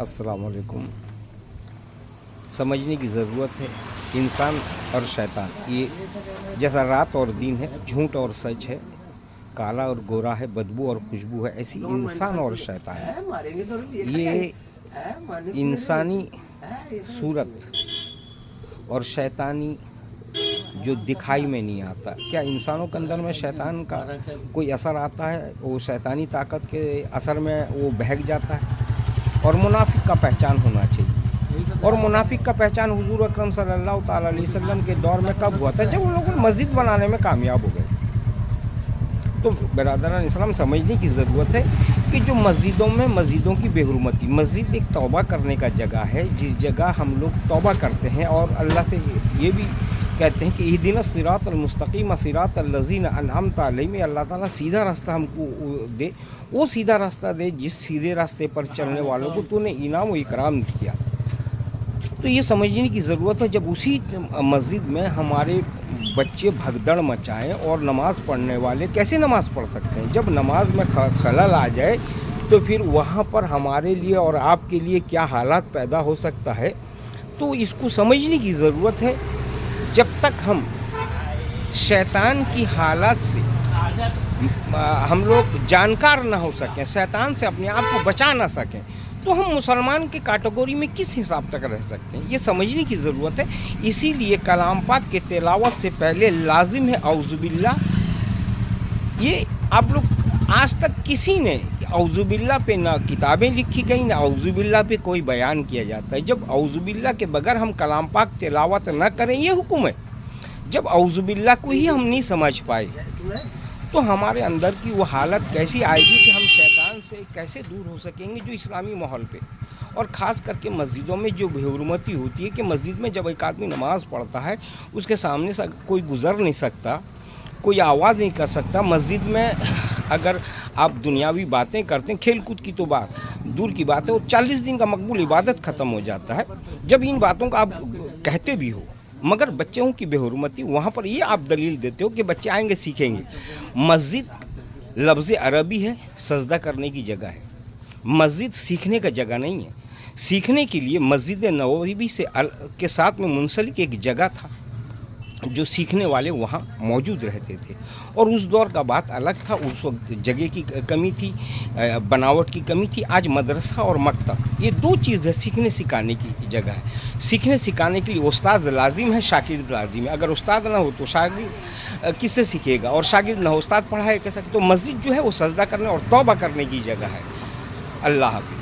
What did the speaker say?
अस्सलाम वालेकुम। समझने की ज़रूरत है इंसान और शैतान, ये जैसा रात और दिन है, झूठ और सच है, काला और गोरा है, बदबू और खुशबू है, ऐसी इंसान और शैतान है। ये इंसानी सूरत और शैतानी जो दिखाई में नहीं आता, क्या इंसानों के अंदर में शैतान का कोई असर आता है? वो शैतानी ताकत के असर में वो बहक जाता है। और मुनाफिक का पहचान होना चाहिए। और मुनाफिक का पहचान हुजूर अकरम सल्लल्लाहु ताला अलैहि वसल्लम के दौर में कब हुआ था? जब उन लोगों मस्जिद बनाने में कामयाब हो गए। तो बरादरान इस्लाम समझने की ज़रूरत है कि जो मस्जिदों की बेहुरमती, मस्जिद एक तौबा करने का जगह है, जिस जगह हम लोग तौबा करते हैं और अल्लाह से ये भी कहते हैं कि इहदिना सिरातल मुस्तकीम सिरातल लज़ीना अनअमता अलैहिम, अल्लाह ताला सीधा रास्ता हमको दे, वो सीधा रास्ता दे जिस सीधे रास्ते पर चलने वालों को तूने इनाम व इकराम किया। तो ये समझने की ज़रूरत है, जब उसी मस्जिद में हमारे बच्चे भगदड़ मचाएं और नमाज़ पढ़ने वाले कैसे नमाज़ पढ़ सकते हैं? जब नमाज में खलल आ जाए तो फिर वहाँ पर हमारे लिए और आपके लिए क्या हालात पैदा हो सकता है? तो इसको समझने की ज़रूरत है। जब तक हम शैतान की हालात से हम लोग जानकार ना हो सकें, शैतान से अपने आप को बचा ना सकें, तो हम मुसलमान की कैटेगरी में किस हिसाब तक रह सकते हैं? ये समझने की ज़रूरत है। इसीलिए कलाम पाक के तिलावत से पहले लाजिम है औज़ुबिल्ला। ये आप लोग आज तक किसी ने औज़ुबिल्ला पे ना किताबें लिखी गई, ना औज़ुबिल्ला पे कोई बयान किया जाता है। जब औज़ुबिल्ला के बगैर हम कलाम पाक तिलावत ना करें, ये हुक्म है। जब औज़ुबिल्ला को ही हम नहीं समझ पाए तो हमारे अंदर की वो हालत कैसी आएगी कि हम शैतान से कैसे दूर हो सकेंगे? जो इस्लामी माहौल पे और ख़ास करके मस्जिदों में जो बेहुरमती होती है कि मस्जिद में जब एक आदमी नमाज़ पढ़ता है उसके सामने से कोई गुज़र नहीं सकता, कोई आवाज़ नहीं कर सकता। मस्जिद में अगर आप दुनियावी बातें करते हैं, खेल कूद की तो बात दूर की बात है, वो 40 दिन का मकबूल इबादत ख़त्म हो जाता है जब इन बातों का आप कहते भी हो। मगर बच्चों की बेहुरमती, वहाँ पर ये आप दलील देते हो कि बच्चे आएंगे सीखेंगे। मस्जिद लफ्ज़ अरबी है, सजदा करने की जगह है। मस्जिद सीखने का जगह नहीं है। सीखने के लिए मस्जिद नबवी से के साथ में मुंसलिक एक जगह था जो सीखने वाले वहाँ मौजूद रहते थे। और उस दौर का बात अलग था, उस वक्त जगह की कमी थी, बनावट की कमी थी। आज मदरसा और मकतब ये दो चीज़ है, सीखने सिखाने की जगह है। सीखने सिखाने के लिए उस्ताद लाजिम है, शागिर्द लाजिम है। अगर उस्ताद ना हो तो शागिर्द किससे सीखेगा? और शागिर्द ना हो, उस्ताद पढ़ाए कैसे? तो मस्जिद जो है वो सजदा करने और तौबा करने की जगह है। अल्लाह हाफ़िज़।